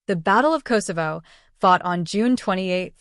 The Battle of Kosovo, fought on June 28,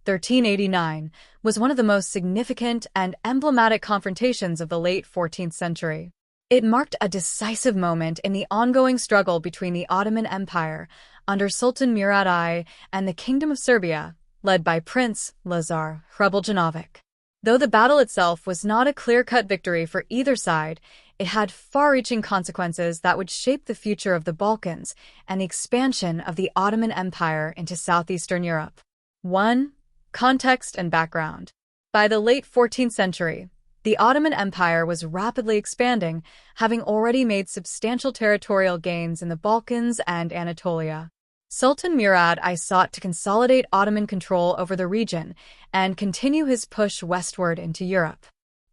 1389, was one of the most significant and emblematic confrontations of the late 14th century. It marked a decisive moment in the ongoing struggle between the Ottoman Empire, under Sultan Murad I, and the Kingdom of Serbia, led by Prince Lazar Hrebeljanović. Though the battle itself was not a clear-cut victory for either side, it had far-reaching consequences that would shape the future of the Balkans and the expansion of the Ottoman Empire into southeastern Europe. 1. Context and background. By the late 14th century, the Ottoman Empire was rapidly expanding, having already made substantial territorial gains in the Balkans and Anatolia. Sultan Murad I sought to consolidate Ottoman control over the region and continue his push westward into Europe.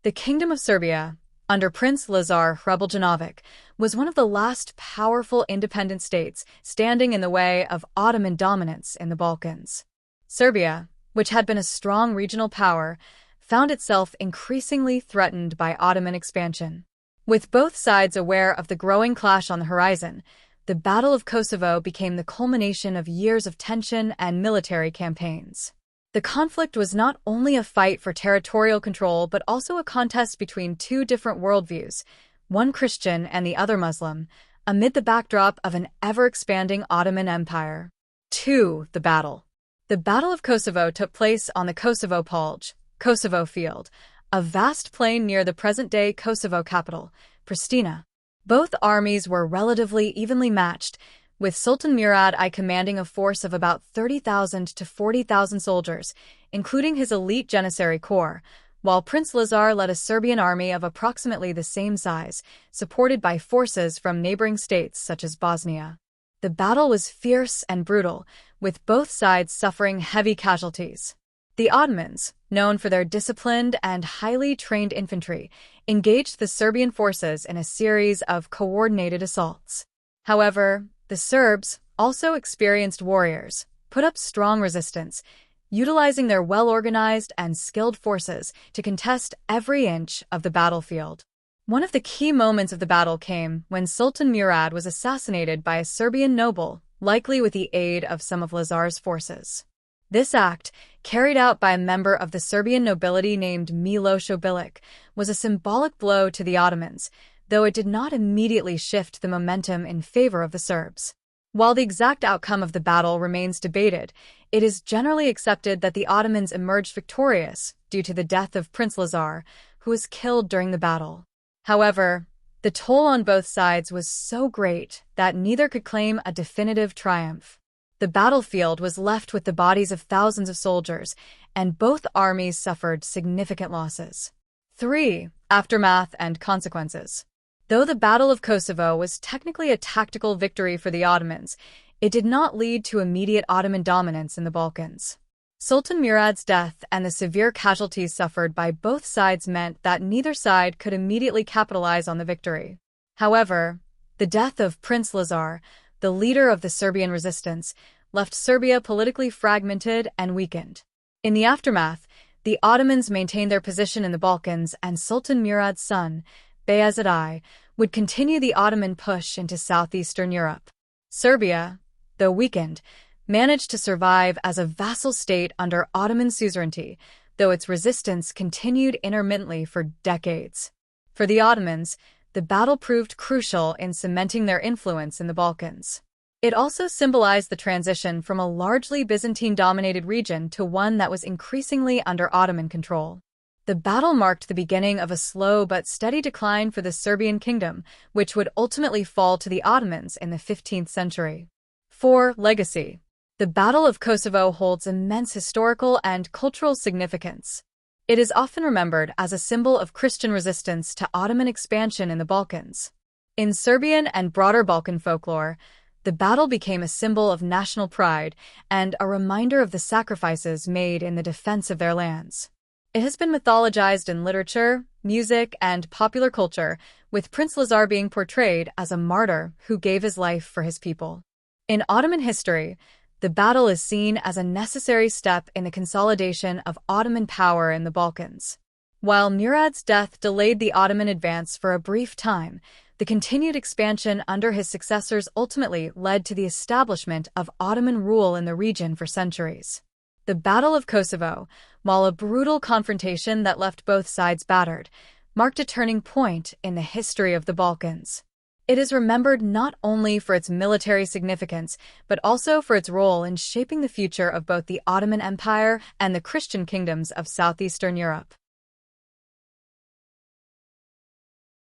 The Kingdom of Serbia, under Prince Lazar Hrebeljanović, was one of the last powerful independent states standing in the way of Ottoman dominance in the Balkans. Serbia, which had been a strong regional power, found itself increasingly threatened by Ottoman expansion. With both sides aware of the growing clash on the horizon, the Battle of Kosovo became the culmination of years of tension and military campaigns. The conflict was not only a fight for territorial control but also a contest between two different worldviews, one Christian and the other Muslim, amid the backdrop of an ever-expanding Ottoman Empire. 2. The Battle. The Battle of Kosovo took place on the Kosovo Polj, Kosovo Field, a vast plain near the present-day Kosovo capital, Pristina. Both armies were relatively evenly matched, with Sultan Murad I commanding a force of about 30,000 to 40,000 soldiers, including his elite Janissary Corps, while Prince Lazar led a Serbian army of approximately the same size, supported by forces from neighboring states such as Bosnia. The battle was fierce and brutal, with both sides suffering heavy casualties. The Ottomans, known for their disciplined and highly trained infantry, engaged the Serbian forces in a series of coordinated assaults. However, the Serbs, also experienced warriors, put up strong resistance, utilizing their well-organized and skilled forces to contest every inch of the battlefield. One of the key moments of the battle came when Sultan Murad was assassinated by a Serbian noble, likely with the aid of some of Lazar's forces. This act, carried out by a member of the Serbian nobility named Miloš Obilić, was a symbolic blow to the Ottomans, though it did not immediately shift the momentum in favor of the Serbs. While the exact outcome of the battle remains debated, it is generally accepted that the Ottomans emerged victorious due to the death of Prince Lazar, who was killed during the battle. However, the toll on both sides was so great that neither could claim a definitive triumph. The battlefield was left with the bodies of thousands of soldiers, and both armies suffered significant losses. 3. Aftermath and consequences. Though the Battle of Kosovo was technically a tactical victory for the Ottomans, it did not lead to immediate Ottoman dominance in the Balkans. Sultan Murad's death and the severe casualties suffered by both sides meant that neither side could immediately capitalize on the victory. However, the death of Prince Lazar, the leader of the Serbian resistance, left Serbia politically fragmented and weakened. In the aftermath, the Ottomans maintained their position in the Balkans, and Sultan Murad's son, Bayezid I, would continue the Ottoman push into southeastern Europe. Serbia, though weakened, managed to survive as a vassal state under Ottoman suzerainty, though its resistance continued intermittently for decades. For the Ottomans, the battle proved crucial in cementing their influence in the Balkans. It also symbolized the transition from a largely Byzantine-dominated region to one that was increasingly under Ottoman control. The battle marked the beginning of a slow but steady decline for the Serbian kingdom, which would ultimately fall to the Ottomans in the 15th century. 4. Legacy. The Battle of Kosovo holds immense historical and cultural significance. It is often remembered as a symbol of Christian resistance to Ottoman expansion in the Balkans. In Serbian and broader Balkan folklore, the battle became a symbol of national pride and a reminder of the sacrifices made in the defense of their lands. It has been mythologized in literature, music, and popular culture, with Prince Lazar being portrayed as a martyr who gave his life for his people. In Ottoman history, the battle is seen as a necessary step in the consolidation of Ottoman power in the Balkans. While Murad's death delayed the Ottoman advance for a brief time, The continued expansion under his successors ultimately led to the establishment of Ottoman rule in the region for centuries. The Battle of Kosovo, while a brutal confrontation that left both sides battered, marked a turning point in the history of the Balkans. It is remembered not only for its military significance, but also for its role in shaping the future of both the Ottoman Empire and the Christian kingdoms of southeastern Europe.